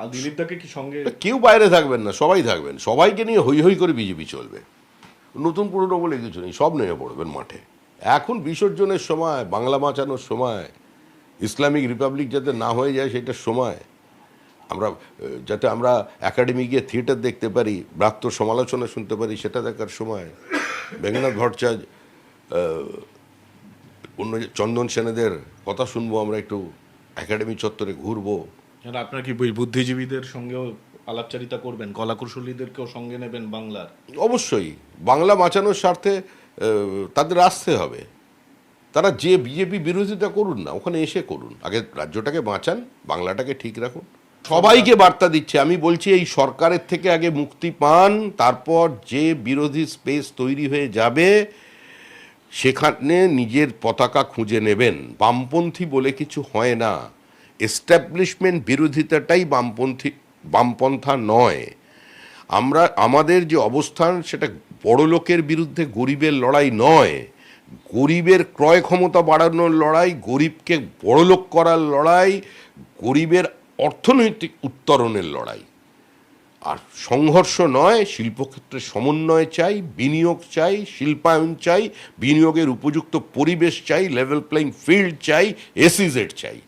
আর দিলীপ দাকে কি সঙ্গে? কেউ বাইরে থাকবেন না, সবাই থাকবেন, সবাইকে নিয়ে হৈ হৈ করে বিজেপি চলবে। নতুন পুরনো বলে কিছু নেই, সব নেমে পড়বেন মাঠে। এখন বিসর্জনের সময়, বাংলা বাঁচানোর সময়, ইসলামিক রিপাবলিক যাতে না হয়ে যায় সেটার সময়, আমরা যাতে আমরা একাডেমি গিয়ে থিয়েটার দেখতে পারি, ব্রাত্য সমালোচনা শুনতে পারি, সেটা দেখার সময়। মেঘনাথ ভট্টাচার্য, অন্য চন্দন সেনেদের কথা শুনবো, আমরা একটু একাডেমি চত্বরে ঘুরবো। আর আপনার কি বুদ্ধিজীবীদের সঙ্গেও আলাপচারিতা করবেন, কলাকুশলীদেরকেও সঙ্গে নেবেন বাংলার? অবশ্যই বাংলা বাঁচানোর স্বার্থে তাদের আসতে হবে। তারা যে বিজেপি বিরোধিতা করুন না, ওখানে এসে করুন, আগে রাজ্যটাকে বাঁচান, বাংলাটাকে ঠিক রাখুন। সবাইকে বার্তা দিচ্ছে, আমি বলছি এই সরকারের থেকে আগে মুক্তি পান, তারপর যে বিরোধী স্পেস তৈরি হয়ে যাবে সেখানে নিজের পতাকা খুঁজে নেবেন। বামপন্থী বলে কিছু হয় না, এস্টাবলিশমেন্ট বিরোধিতাটাই বামপন্থা নয়। আমরা আমাদের যে অবস্থান সেটা বড় লোকের বিরুদ্ধে গরিবের লড়াই নয়, গরিবের ক্রয় ক্ষমতা বাড়ানোর লড়াই, গরিবকে বড়লোক করার লড়াই, গরিবের অর্থনৈতিক উত্তরণের লড়াই। আর সংঘর্ষ নয়, শিল্পক্ষেত্রে সমন্বয় চাই, বিনিয়োগ চাই, শিল্পায়ন চাই, বিনিয়োগের উপযুক্ত পরিবেশ চাই, লেভেল প্লেইং ফিল্ড চাই, এসইজেড চাই।